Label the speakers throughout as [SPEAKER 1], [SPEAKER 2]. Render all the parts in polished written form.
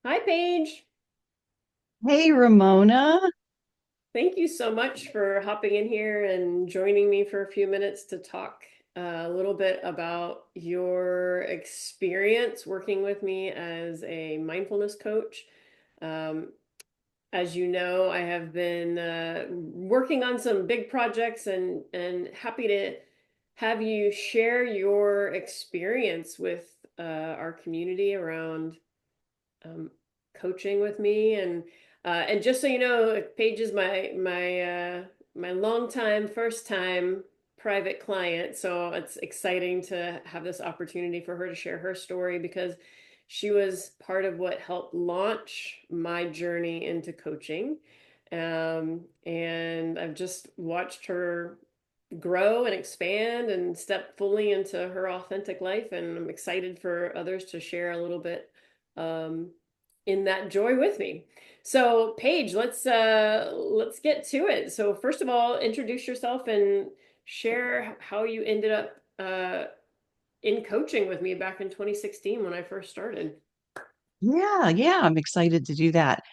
[SPEAKER 1] Hi, Paige.
[SPEAKER 2] Hey, Ramona.
[SPEAKER 1] Thank you so much for hopping in here and joining me for a few minutes to talk a little bit about your experience working with me as a mindfulness coach. Um, as you know, I have been working on some big projects and happy to have you share your experience with our community around um, coaching with me and just so you know, Paige is my longtime first time private client, so it's exciting to have this opportunity for her to share her story because she was part of what helped launch my journey into coaching. And I've just watched her grow and expand and step fully into her authentic life, and I'm excited for others to share a little bit um, in that joy with me. So, Paige, let's get to it. So, first of all, introduce yourself and share how you ended up in coaching with me back in 2016 when I first started.
[SPEAKER 2] Yeah, I'm excited to do that.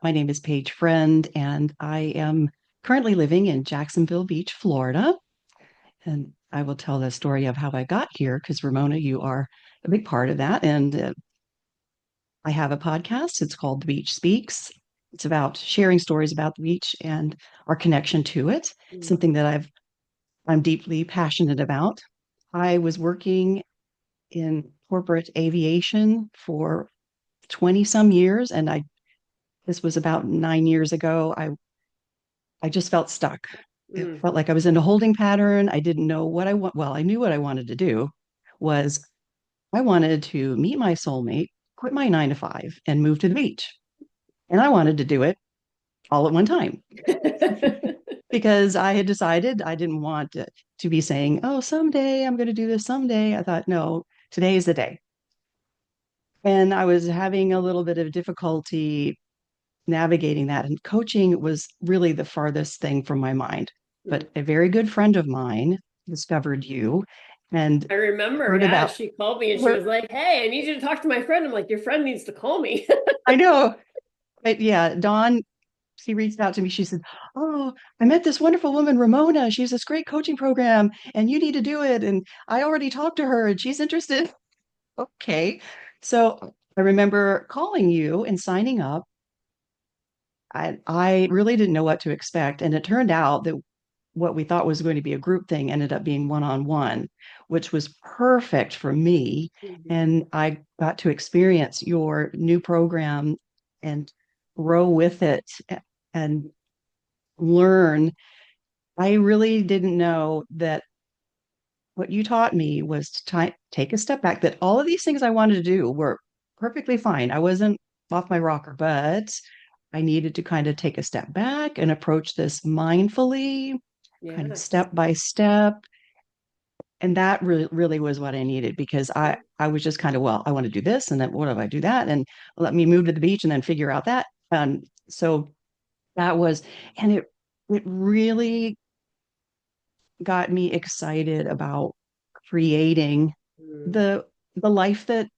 [SPEAKER 2] My name is Paige Friend, and I am currently living in Jacksonville Beach, Florida. And I will tell the story of how I got here because, Ramona, you are a big part of that. And I have a podcast. It's called The Beach Speaks. It's about sharing stories about the beach and our connection to it,
[SPEAKER 1] Mm.
[SPEAKER 2] something that I'm deeply passionate about. I was working in corporate aviation for 20 some years, and I this was about 9 years ago. I just felt stuck. It
[SPEAKER 1] Mm.
[SPEAKER 2] felt like I was in a holding pattern. I didn't know what I want. Well, I knew what I wanted to do was I wanted to meet my soulmate, quit my 9 to 5, and move to the beach. And I wanted to do it all at one time because I had decided I didn't want to be saying, "Oh, someday I'm going to do this. Someday." I thought, no, today is the day. And I was having a little bit of difficulty navigating that. And coaching was really the farthest thing from my mind.
[SPEAKER 1] Mm.
[SPEAKER 2] But a very good friend of mine discovered you and
[SPEAKER 1] I remember,
[SPEAKER 2] heard
[SPEAKER 1] yeah,
[SPEAKER 2] about
[SPEAKER 1] she called me and she
[SPEAKER 2] where
[SPEAKER 1] was like, "Hey, I need you to talk to my friend." I'm like, "Your friend needs to call me."
[SPEAKER 2] I know. But yeah, Dawn, she reached out to me. She said, "Oh, I met this wonderful woman, Ramona. She has this great coaching program, and you need to do it. And I already talked to her, and she's interested." Okay. So I remember calling you and signing up. I really didn't know what to expect. And it turned out that what we thought was going to be a group thing ended up being one-on-one, which was perfect for me.
[SPEAKER 1] Mhm.
[SPEAKER 2] And I got to experience your new program and grow with it and learn. I really didn't know that what you taught me was to take a step back, that all of these things I wanted to do were perfectly fine. I wasn't off my rocker, but I needed to kind of take a step back and approach this mindfully, kind of
[SPEAKER 1] Yes.
[SPEAKER 2] step by step. And that really was what I needed because I was just kind of, well, I want to do this. And then what if I do that? And let me move to the beach and then figure out that. So that was, and it really got me excited about creating
[SPEAKER 1] Mm.
[SPEAKER 2] the the life that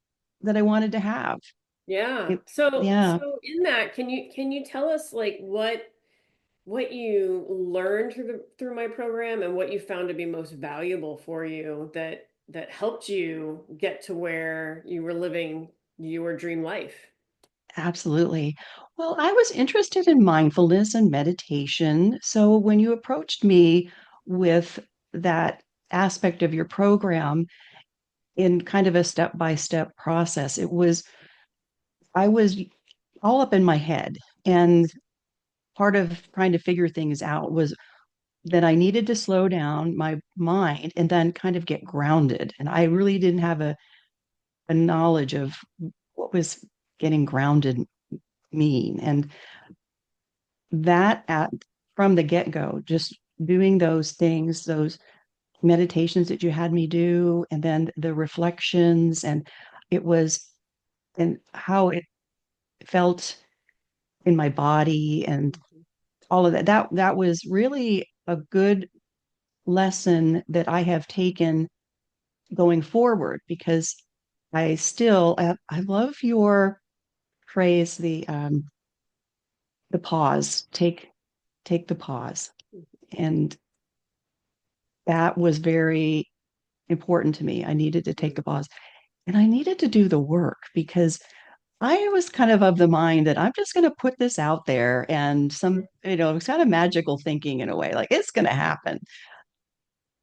[SPEAKER 2] I wanted to have.
[SPEAKER 1] Yeah.
[SPEAKER 2] It,
[SPEAKER 1] So
[SPEAKER 2] yeah,
[SPEAKER 1] so in that, can you tell us like what you learned through my program and what you found to be most valuable for you that helped you get to where you were living your dream life?
[SPEAKER 2] absolutely. Well, I was interested in mindfulness and meditation. So when you approached me with that aspect of your program in kind of a step-by-step process, I was all up in my head. And part of trying to figure things out was that I needed to slow down my mind and then kind of get grounded. And I really didn't have a knowledge of what was getting grounded mean. And that from the get-go, just doing those things, those meditations that you had me do, and then the reflections, and it was and how it felt in my body and all of that. That was really a good lesson that I have taken going forward because I love your phrase, the pause, take the pause. And that was very important to me. I needed to take
[SPEAKER 1] Mhm.
[SPEAKER 2] the pause and I needed to do the work because I was kind of the mind that I'm just going to put this out there and it's kind of magical thinking in a way, like it's going to happen.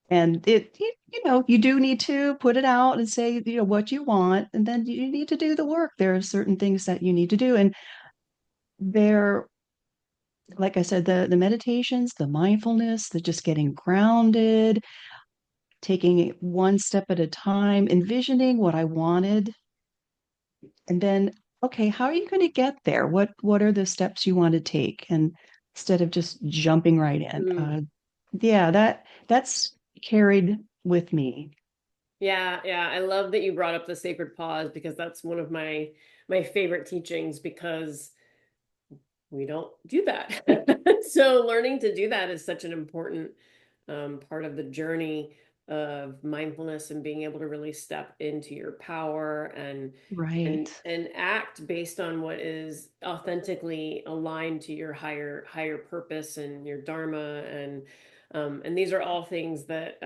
[SPEAKER 2] And you do need to put it out and say, what you want, and then you need to do the work. There are certain things that you need to do. And there, like I said, the meditations, the mindfulness, the just getting grounded, taking it one step at a time, envisioning what I wanted, and then, okay, how are you going to get there? What are the steps you want to take? And instead of just jumping right in.
[SPEAKER 1] Mm.
[SPEAKER 2] Yeah, that's carried with me.
[SPEAKER 1] Yeah, yeah. I love that you brought up the sacred pause because that's one of my favorite teachings because we don't do that. So learning to do that is such an important part of the journey of mindfulness and being able to really step into your power
[SPEAKER 2] Right.
[SPEAKER 1] and act based on what is authentically aligned to your higher purpose and your dharma and these are all things that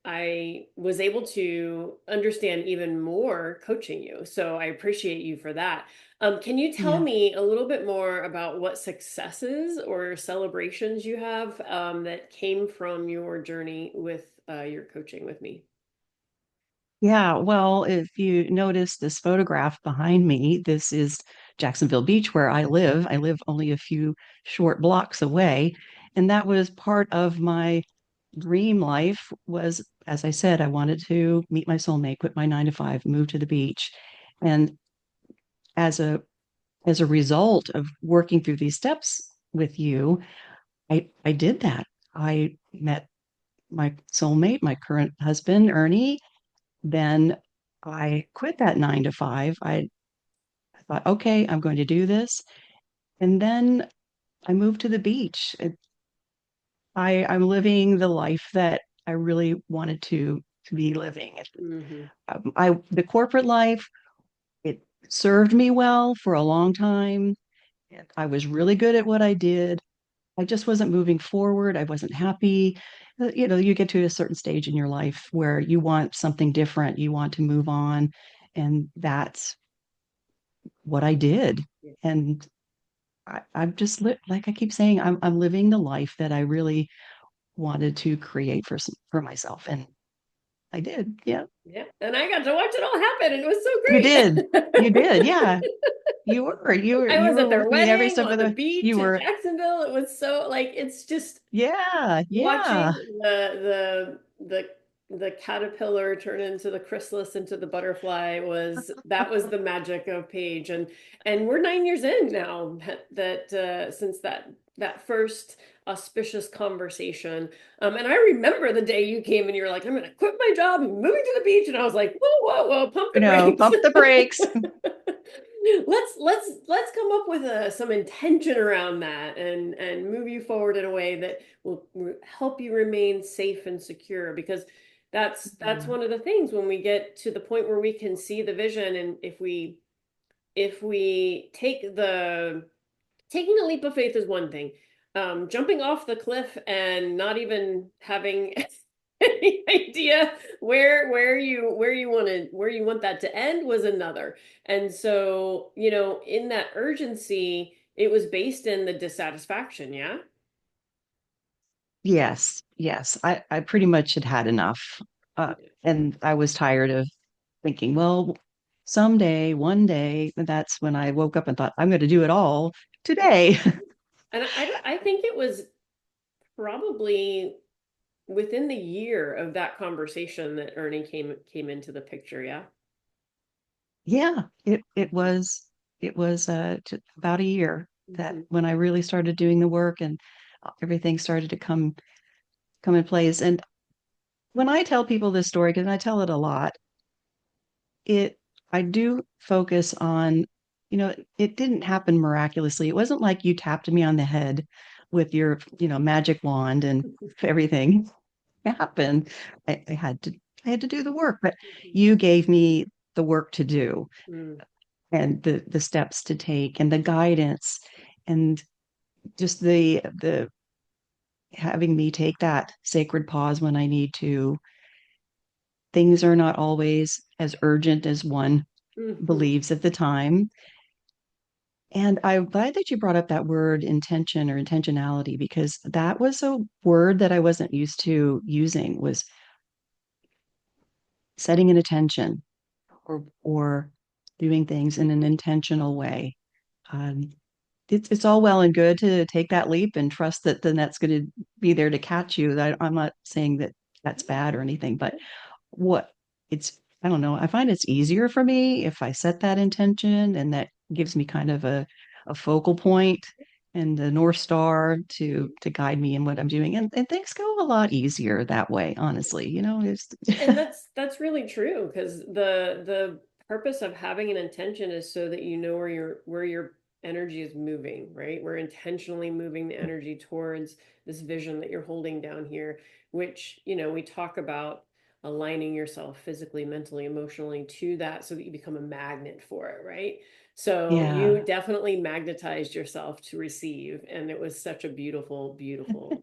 [SPEAKER 1] I was able to understand even more coaching you. So I appreciate you for that. Can you tell
[SPEAKER 2] Yeah.
[SPEAKER 1] me a little bit more about what successes or celebrations you have that came from your journey with your coaching with me?
[SPEAKER 2] Yeah, well, if you notice this photograph behind me, this is Jacksonville Beach where I live. I live only a few short blocks away, and that was part of my dream life was, as I said, I wanted to meet my soulmate, quit my 9 to 5, move to the beach. And as a result of working through these steps with you, I did that. I met my soulmate, my current husband, Ernie. Then I quit that 9 to 5. I thought, okay, I'm going to do this. And then I moved to the beach. I'm living the life that I really wanted to be living.
[SPEAKER 1] Hmm.
[SPEAKER 2] The corporate life, it served me well for a long time. And I was really good at what I did. I just wasn't moving forward. I wasn't happy. You get to a certain stage in your life where you want something different. You want to move on. And that's what I did. And I'm just like I keep saying, I'm living the life that I really wanted to create for myself. And I did. Yeah.
[SPEAKER 1] Yeah, and I got to watch it all happen, and it was
[SPEAKER 2] You did.
[SPEAKER 1] so
[SPEAKER 2] You did.
[SPEAKER 1] great.
[SPEAKER 2] Yeah. You were. You were
[SPEAKER 1] I
[SPEAKER 2] you
[SPEAKER 1] was
[SPEAKER 2] were
[SPEAKER 1] at their
[SPEAKER 2] with me every
[SPEAKER 1] wedding
[SPEAKER 2] step
[SPEAKER 1] on
[SPEAKER 2] of
[SPEAKER 1] the
[SPEAKER 2] the you
[SPEAKER 1] beach in
[SPEAKER 2] were
[SPEAKER 1] Jacksonville. It was so like it's just
[SPEAKER 2] yeah, yeah.
[SPEAKER 1] watching the caterpillar turn into the chrysalis into the butterfly was that was the magic of Paige and we're 9 years in now that since that first auspicious conversation and I remember the day you came and you were like I'm gonna quit my job and moving to the beach and I was like whoa pump the brakes.
[SPEAKER 2] Pump the brakes.
[SPEAKER 1] Let's come up with some intention around that and move you forward in a way that will help you remain safe and secure because that's
[SPEAKER 2] Yeah.
[SPEAKER 1] one of the things when we get to the point where we can see the vision and if we take the taking a leap of faith is one thing. Jumping off the cliff and not even having any idea where you want that to end was another. And so, in that urgency, it was based in the dissatisfaction, yeah?
[SPEAKER 2] Yes, yes. I pretty much had had enough. Uh, and I was tired of thinking, well, someday, one day, that's when I woke up and thought, I'm going to do it all today.
[SPEAKER 1] And I think it was probably within the year of that conversation that Ernie came into the picture, yeah?
[SPEAKER 2] Yeah, it was about a year that
[SPEAKER 1] Mhm.
[SPEAKER 2] when I really started doing the work and everything started to come in place. And when I tell people this story, because I tell it a lot, it I do focus on, it didn't happen miraculously. It wasn't like you tapped me on the head with your, magic wand and everything happened. I had to do the work, but
[SPEAKER 1] Mhm.
[SPEAKER 2] you gave me the work to do.
[SPEAKER 1] Mhm.
[SPEAKER 2] and the steps to take and the guidance and just the having me take that sacred pause when I need to. Things are not always as urgent as one
[SPEAKER 1] Hmm.
[SPEAKER 2] believes at the time. And I'm glad that you brought up that word intention or intentionality, because that was a word that I wasn't used to using, was setting an intention or doing things in an intentional way. Um, it's all well and good to take that leap and trust that the net's going to be there to catch you. I'm not saying that that's bad or anything, but what it's I don't know. I find it's easier for me if I set that intention, and that gives me kind of a focal point and the North Star to guide me in what I'm doing. And things go a lot easier that way, honestly. It's
[SPEAKER 1] And that's really true because the purpose of having an intention is so that you know where your energy is moving, right? We're intentionally moving the energy towards this vision that you're holding down here, which, we talk about aligning yourself physically, mentally, emotionally to that so that you become a magnet for it, right? So you
[SPEAKER 2] yeah.
[SPEAKER 1] definitely magnetized yourself to receive, and it was such a beautiful, beautiful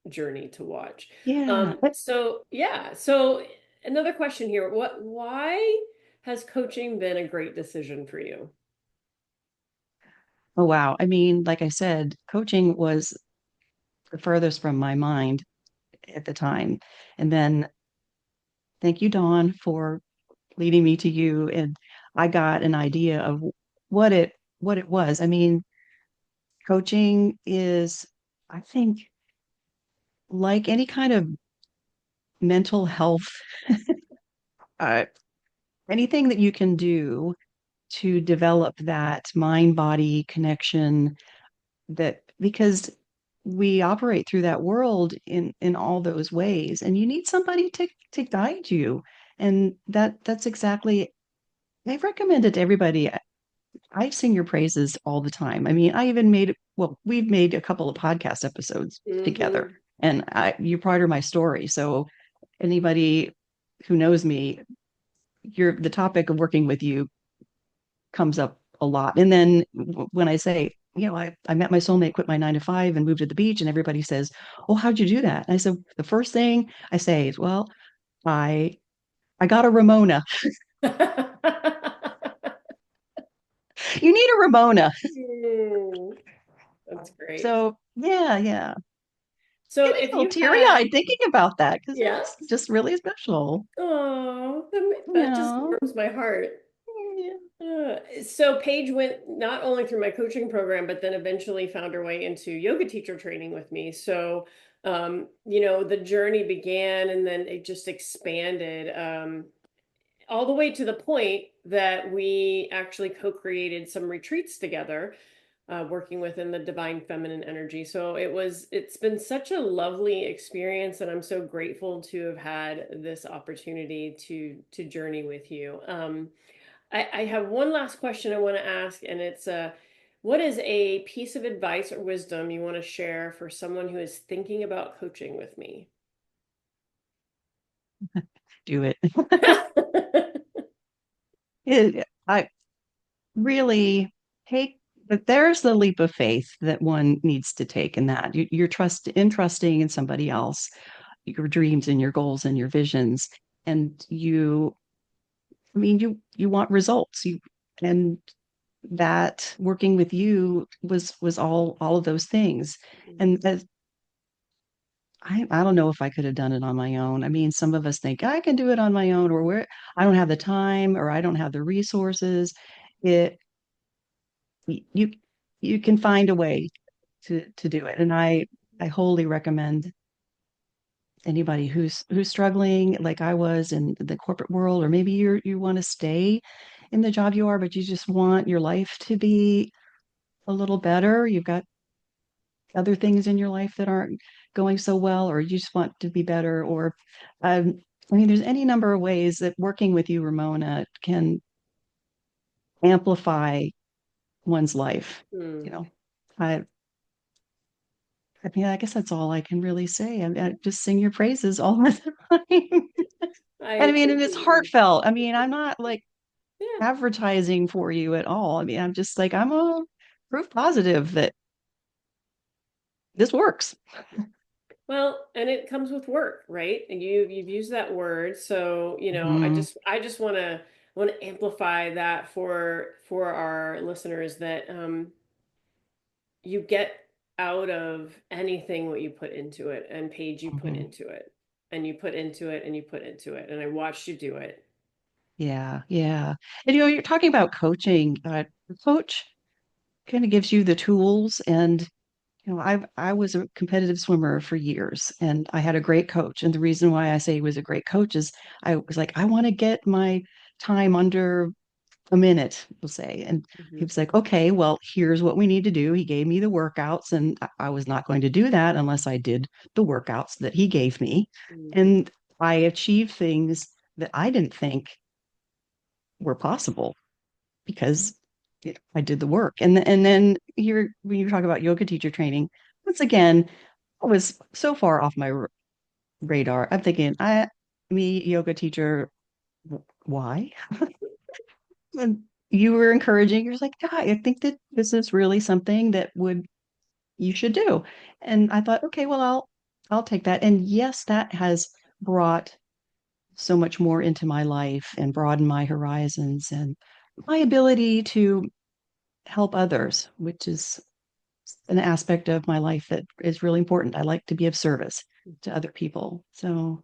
[SPEAKER 1] journey to watch.
[SPEAKER 2] Yeah. But
[SPEAKER 1] So yeah, so another question here. Why has coaching been a great decision for you?
[SPEAKER 2] oh wow. I mean, like I said, coaching was the furthest from my mind at the time. And then thank you, Dawn, for leading me to you. And I got an idea of what it what it was. I mean, coaching is, I think, like any kind of mental health, uh, anything that you can do to develop that mind body connection, that because we operate through that world in all those ways, and you need somebody to guide you. And that's exactly, I recommend it to everybody. I sing your praises all the time. I mean, we've made a couple of podcast episodes together,
[SPEAKER 1] Hmm.
[SPEAKER 2] and you're part of my story. So anybody who knows me, the topic of working with you comes up a lot. And then when I say, I met my soulmate, quit my 9 to 5 and moved to the beach, and everybody says, "Oh, how'd you do that?" And I said, the first thing I say is, "Well, I I got a Ramona." You need a Ramona.
[SPEAKER 1] Mm, that's great.
[SPEAKER 2] So yeah, yeah.
[SPEAKER 1] So
[SPEAKER 2] Getting
[SPEAKER 1] if
[SPEAKER 2] a little
[SPEAKER 1] you
[SPEAKER 2] teary-eyed
[SPEAKER 1] had,
[SPEAKER 2] thinking about that because it was
[SPEAKER 1] yes.
[SPEAKER 2] just really special.
[SPEAKER 1] Oh, that just
[SPEAKER 2] Yeah.
[SPEAKER 1] warms my heart.
[SPEAKER 2] Yeah.
[SPEAKER 1] So Paige went not only through my coaching program, but then eventually found her way into yoga teacher training with me. So, the journey began and then it just expanded, all the way to the point that we actually co-created some retreats together, working within the divine feminine energy. So it's been such a lovely experience, and I'm so grateful to have had this opportunity to journey with you. I have one last question I want to ask, and it's what is a piece of advice or wisdom you want to share for someone who is thinking about coaching with me?
[SPEAKER 2] Do it. I really take, but there's the leap of faith that one needs to take in that. You're trusting in somebody else, your dreams and your goals and your visions. And I mean, you want results. And that working with you was all of those things. And I don't know if I could have done it on my own. I mean, some of us think I can do it on my own, or where I don't have the time or I don't have the resources. It you you can find a way to do it. And I wholly recommend anybody who's struggling like I was in the corporate world, or maybe you want to stay in the job you are, but you just want your life to be a little better. You've got other things in your life that aren't going so well, or you just want to be better, or I mean, there's any number of ways that working with you, Ramona, can amplify one's life. You
[SPEAKER 1] Mm,
[SPEAKER 2] know, I I mean, I guess that's all I can really say. I just sing your praises all the time.
[SPEAKER 1] I
[SPEAKER 2] And I mean, and it's
[SPEAKER 1] appreciate you.
[SPEAKER 2] heartfelt. I mean, I'm not like
[SPEAKER 1] Yeah.
[SPEAKER 2] advertising for you at all. I mean, I'm just like, I'm a proof positive that this works.
[SPEAKER 1] Well, and it comes with work, right? And you've used that word, so
[SPEAKER 2] Mhm.
[SPEAKER 1] I just want to amplify that for our listeners that you get out of anything what you put into it, and Paige, you put
[SPEAKER 2] Mhm.
[SPEAKER 1] into it, and you put into it, and you put into it, and I watched you do it.
[SPEAKER 2] Yeah, yeah. And you're talking about coaching. The coach kind of gives you the tools, and I was a competitive swimmer for years, and I had a great coach. And the reason why I say he was a great coach is I was like, I want to get my time under a minute, we'll say. And he
[SPEAKER 1] Hmm.
[SPEAKER 2] was like, okay, well, here's what we need to do. He gave me the workouts, and I was not going to do that unless I did the workouts that he gave me.
[SPEAKER 1] Hmm.
[SPEAKER 2] And I achieved things that I didn't think were possible because I did the work. And then here, when you talk about yoga teacher training, once again, I was so far off my radar. I'm thinking, me, yoga teacher, why? And you were encouraging. You're like, yeah, I think that this is really something that would you should do. And I thought, okay, well, I'll take that. And yes, that has brought so much more into my life and broadened my horizons and my ability to help others, which is an aspect of my life that is really important. I like to be of service to other people. So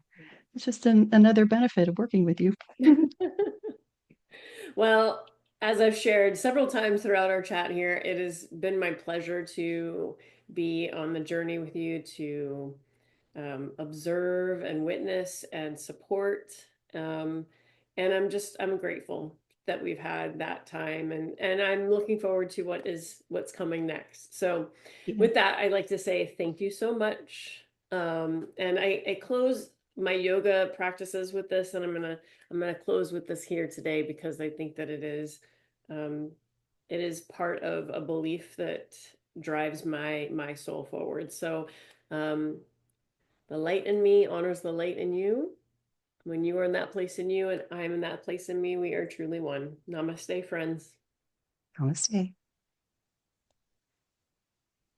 [SPEAKER 2] it's just another benefit of working with you.
[SPEAKER 1] Well, as I've shared several times throughout our chat here, it has been my pleasure to be on the journey with you to observe and witness and support. Um, and I'm grateful that we've had that time, and I'm looking forward to what's coming next. So
[SPEAKER 2] Yeah.
[SPEAKER 1] with that, I'd like to say thank you so much. And I close my yoga practices with this, and I'm gonna close with this here today because I think that um, it is part of a belief that drives my soul forward. So um, the light in me honors the light in you. When you are in that place in you and I'm in that place in me, we are truly one. Namaste, friends.
[SPEAKER 2] Namaste.